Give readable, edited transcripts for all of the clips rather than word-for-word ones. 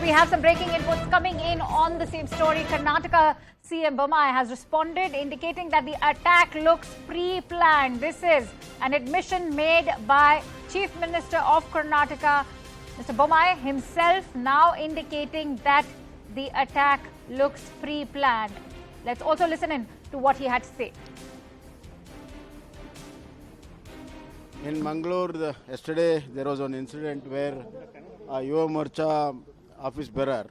right, we have some breaking inputs coming in on the same story. Karnataka CM Bommai has responded, indicating that the attack looks pre-planned. This is an admission made by Chief Minister of Karnataka, Mr. Bommai himself, now indicating that the attack looks pre-planned. Let's also listen in to what he had to say. In Mangalore, yesterday there was an incident where Yuva Morcha office bearer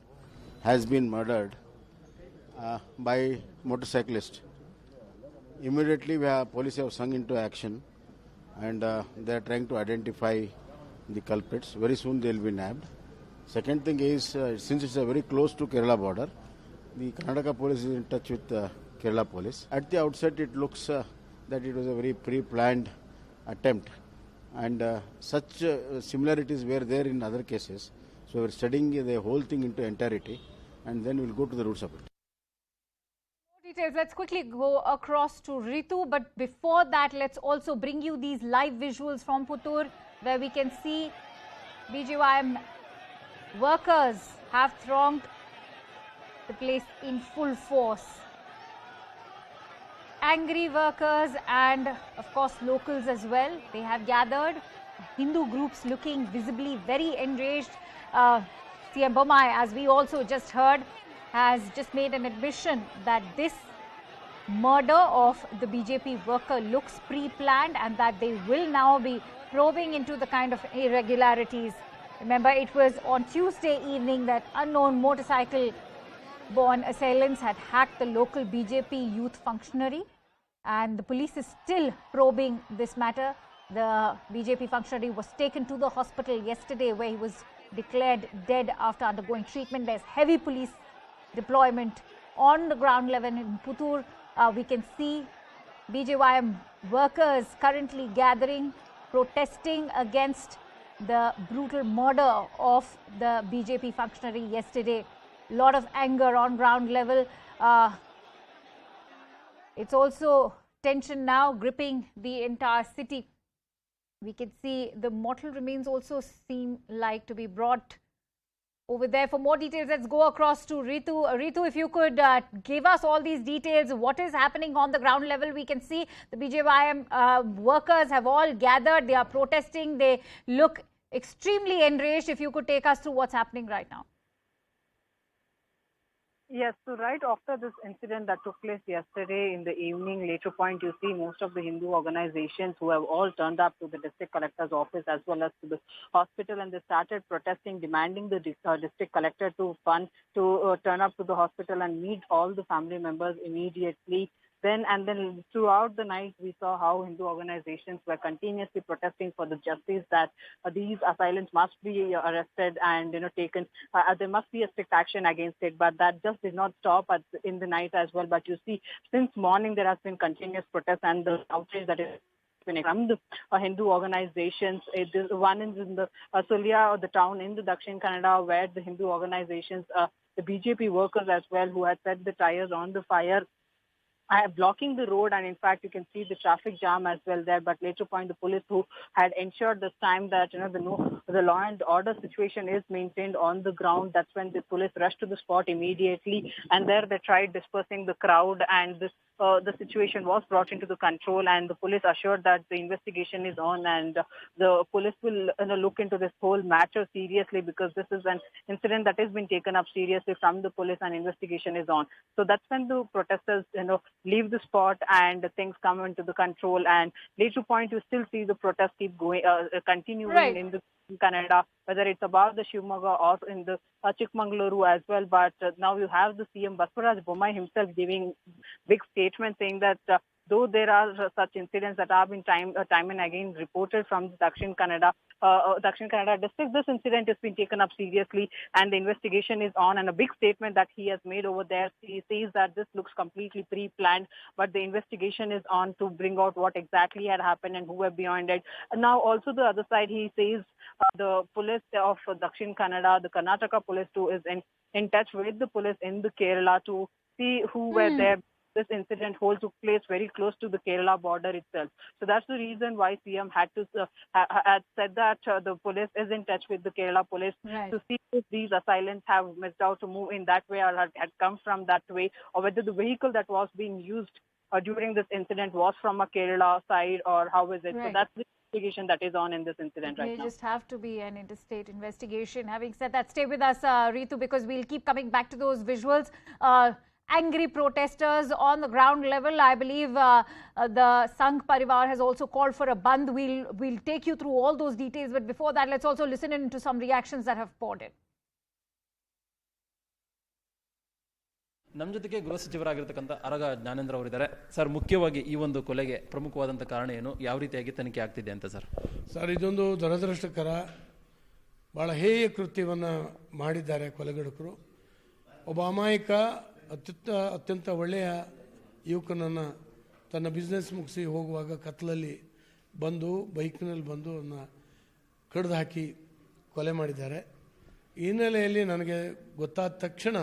has been murdered by motorcyclist. Immediately, police have sung into action, and they are trying to identify the culprits. Very soon they will be nabbed. Second thing is, since it's very close to Kerala border, the Karnataka police is in touch with Kerala police. At the outset, it looks that it was a very pre-planned attempt, and such similarities were there in other cases. So we're studying the whole thing into entirety, and then we'll go to the roots of it. More details. Let's quickly go across to Ritu, but before that, let's also bring you these live visuals from Puttur, where we can see BJP workers have thronged the place in full force. Angry workers and, of course, locals as well. They have gathered. Hindu groups looking visibly very enraged. CM Bommai, as we also just heard, has just made an admission that this murder of the BJP worker looks pre-planned and that they will now be probing into the kind of irregularities. Remember, it was on Tuesday evening that unknown motorcycle-borne assailants had hacked the local BJP youth functionary, and the police is still probing this matter. The BJP functionary was taken to the hospital yesterday, where he was declared dead after undergoing treatment. There's heavy police deployment on the ground level in Puttur. We can see BJP workers currently gathering, protesting against the brutal murder of the BJP functionary yesterday. A lot of anger on ground level. It's also tension now gripping the entire city. We can see the mortal remains also seem like to be brought over there. For more details, let's go across to Ritu. Ritu, if you could give us all these details, what is happening on the ground level? We can see the BJP workers have all gathered. They are protesting. They look extremely enraged. If you could take us through what's happening right now. Yes, so right after this incident that took place yesterday in the evening, later point, you see most of the Hindu organizations who have all turned up to the district collector's office as well as to the hospital, and they started protesting, demanding the district collector to turn up to the hospital and meet all the family members immediately. Then throughout the night, we saw how Hindu organizations were continuously protesting for the justice that these assailants must be arrested and taken. There must be a strict action against it, but that just did not stop in the night as well. But you see, since morning there has been continuous protest and the outrage that is from the Hindu organizations. One is in the Sulia, or the town in the Dakshina Kannada, where the Hindu organizations, the BJP workers as well, who had set the tires on the fire, blocking the road, and in fact you can see the traffic jam as well there. But later point, the police who had ensured this time that the law and order situation is maintained on the ground. That's when the police rushed to the spot immediately, and there they tried dispersing the crowd, and the situation was brought into the control, and the police assured that the investigation is on, and the police will look into this whole matter seriously, because this is an incident that has been taken up seriously from the police, and investigation is on. So that's when the protesters leave the spot and things come into the control, and later point you still see the protest keep going, continuing in the Canada, whether it's about the Shivamogga or in the Chikmagaluru as well. But now you have the CM Basavaraj Bommai himself giving big statement saying that though there are such incidents that have been time and again reported from the Dakshina Kannada district, this incident has been taken up seriously and the investigation is on. And a big statement that he has made over there, he says that this looks completely pre-planned, but the investigation is on to bring out what exactly had happened and who were behind it. And now also the other side, he says the police of Dakshina Kannada, the Karnataka police too, is in touch with the police in the Kerala to see who were there this incident took place very close to the Kerala border itself. So that's the reason why CM had to had said that the police is in touch with the Kerala police to see if these assailants have missed out to move in that way or had come from that way, or whether the vehicle that was being used during this incident was from a Kerala side, or how is it? So that's the investigation that is on in this incident right now. It may just have to be an interstate investigation. Having said that, stay with us, Ritu, because we'll keep coming back to those visuals. Angry protesters on the ground level. I believe the Sangh Parivar has also called for a bandh. We'll take you through all those details. But before that, let's also listen in to some reactions that have poured in. ನಮ್ಮ ಜೊತೆಗೆ ಗೃಹ ಸಚಿವರಾಗಿರ್ತಕ್ಕಂಥ ಅರಗ ಜ್ಞಾನೇಂದ್ರ ಅವರಿದ್ದಾರೆ. Sir, ಮುಖ್ಯವಾಗಿ ಈ ಒಂದು ಕೊಲೆಗೆ ಪ್ರಮುಖವಾದಂಥ ಕಾರಣ ಏನು, ಯಾವ ರೀತಿಯಾಗಿ ತನಿಖೆ ಆಗ್ತಿದೆ ಅಂತ ಸರ್? ಸರ್, ಇದೊಂದು ದುರದೃಷ್ಟಕರ, ಭಾಳ ಹೇಯ ಕೃತ್ಯವನ್ನು ಮಾಡಿದ್ದಾರೆ ಕೊಲೆಗಡುಕರು. ಒಬ್ಬ ಅಮಾಯಕ ಅತ್ಯಂತ ಒಳ್ಳೆಯ ಯುವಕನನ್ನು ತನ್ನ ಬಿಸ್ನೆಸ್ ಮುಗಿಸಿ ಹೋಗುವಾಗ ಕತ್ತಲಲ್ಲಿ ಬಂದು ಬೈಕ್ನಲ್ಲಿ ಬಂದು ಅವನ್ನ ಕಡ್ದು ಹಾಕಿ ಕೊಲೆ ಮಾಡಿದ್ದಾರೆ. ಈ ಹಿನ್ನೆಲೆಯಲ್ಲಿ ನನಗೆ ಗೊತ್ತಾದ ತಕ್ಷಣ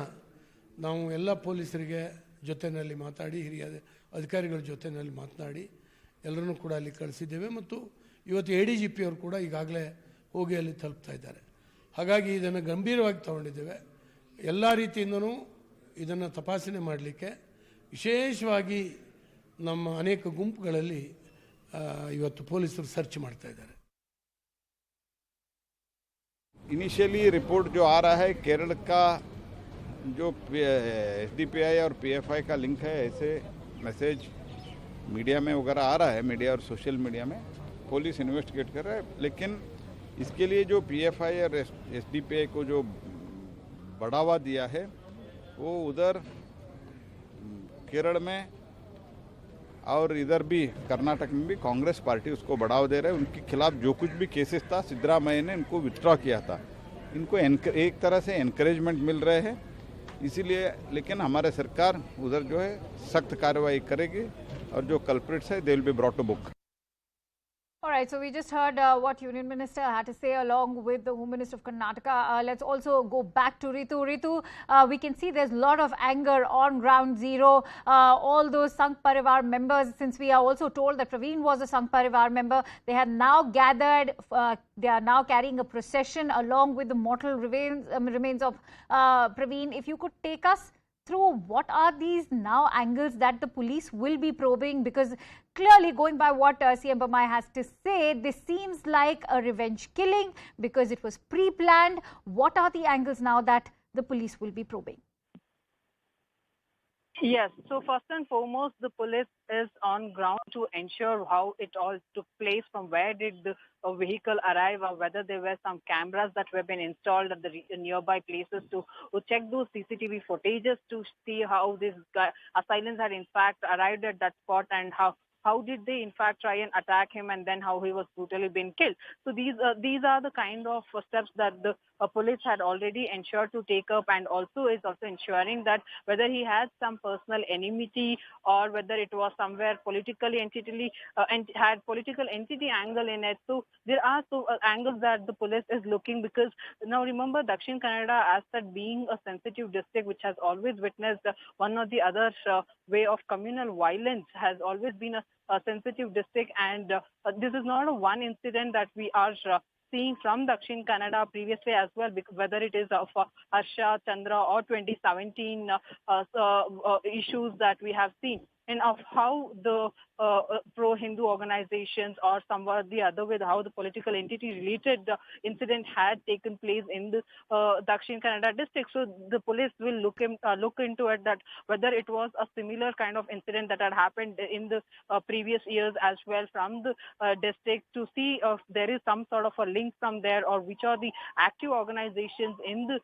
ನಾವು ಎಲ್ಲ ಪೊಲೀಸರಿಗೆ ಜೊತೆಯಲ್ಲಿ ಮಾತಾಡಿ, ಹಿರಿಯ ಅಧಿಕಾರಿಗಳ ಜೊತೆಯಲ್ಲಿ ಮಾತನಾಡಿ ಎಲ್ಲರನ್ನೂ ಕೂಡ ಅಲ್ಲಿ ಕಳಿಸಿದ್ದೇವೆ. ಮತ್ತು ಇವತ್ತು ADGP ಅವರು ಕೂಡ ಈಗಾಗಲೇ ಹೋಗಿ ಅಲ್ಲಿ ತಲುಪ್ತಾ ಇದ್ದಾರೆ. ಹಾಗಾಗಿ ಇದನ್ನು ಗಂಭೀರವಾಗಿ ತಗೊಂಡಿದ್ದೇವೆ. ಎಲ್ಲ ರೀತಿಯಿಂದನೂ ಇದನ್ನು ತಪಾಸಣೆ ಮಾಡಲಿಕ್ಕೆ ವಿಶೇಷವಾಗಿ ನಮ್ಮ ಅನೇಕ ಗುಂಪುಗಳಲ್ಲಿ ಇವತ್ತು ಪೊಲೀಸರು ಸರ್ಚ್ ಮಾಡ್ತಾ ಇದ್ದಾರೆ. इनिशियली रिपोर्ट जो आ रहा है, केरल का जो SDPI और PFI का लिंक है, ऐसे मैसेज मीडिया में वगैरह आ रहा है, मीडिया और सोशल मीडिया में. पुलिस इन्वेस्टिगेट कर रहा है, लेकिन इसके लिए जो PFI और SDPI को जो बढ़ावा दिया है वो उधर केरल में और इधर भी कर्नाटक में भी कांग्रेस पार्टी उसको बढ़ावा दे रहे हैं. उनके खिलाफ जो कुछ भी केसेस था, सिद्धरामैया ने इनको विथड्रॉ किया था. इनको एक तरह से एनकरेजमेंट मिल रहे हैं, इसीलिए. लेकिन हमारे सरकार उधर जो है सख्त कार्रवाई करेगी और जो कल्प्रिट्स है they will be brought to book. All right, so we just heard what Union Minister had to say along with the Home Minister of Karnataka. Let's also go back to Ritu. Ritu, we can see there's a lot of anger on ground zero. All those Sangh Parivar members, since we are also told that Praveen was a Sangh Parivar member, they have now gathered, they are now carrying a procession along with the mortal remains of Praveen. If you could take us through what are these now angles that the police will be probing, because clearly going by what CM Bommai has to say, this seems like a revenge killing because it was pre-planned. What are the angles now that the police will be probing? Yes. So first and foremost, the police is on ground to ensure how it all took place, from where did the vehicle arrive, or whether there were some cameras that were been installed at the nearby places to check those CCTV footages to see how these assailants had in fact arrived at that spot, and how did they in fact try and attack him, and then how he was brutally been killed. So these are the kind of steps that the police had already ensured to take up, and also is also ensuring that whether he had some personal enmity or whether it was somewhere politically and had political entity angle in it. So there are angles that the police is looking, because now remember, Dakshina Kannada, as that being a sensitive district which has always witnessed one or the other way of communal violence, has always been a sensitive district, and this is not a one incident that we are seeing from Dakshina Kannada previously as well, whether it is of Harsha, Chandra, or 2017 issues that we have seen, and of how the pro-Hindu organizations or somewhere the other way, how the political entity related incident had taken place in the Dakshina Kannada district. So the police will look into it, that whether it was a similar kind of incident that had happened in the previous years as well from the district, to see if there is some sort of a link from there, or which are the active organizations in the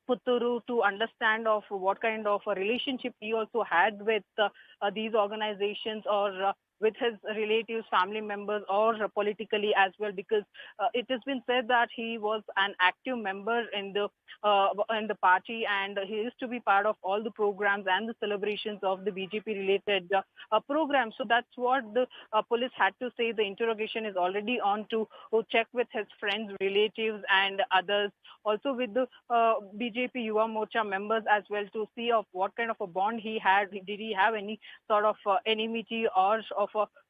Puttur, to understand of what kind of a relationship he also had with these organizations, or with his relatives, family members, or politically as well, because it has been said that he was an active member in the party, and he used to be part of all the programs and the celebrations of the BJP related programs. So that's what the police had to say. The interrogation is already on to check with his friends, relatives, and others, also with the BJP Yuva Morcha members as well, to see of what kind of a bond he had. Did he have any sort of enmity, or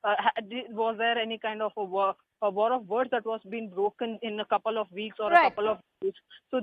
was there any kind of a war of words that was being broken in a couple of weeks or Right. a couple of days? So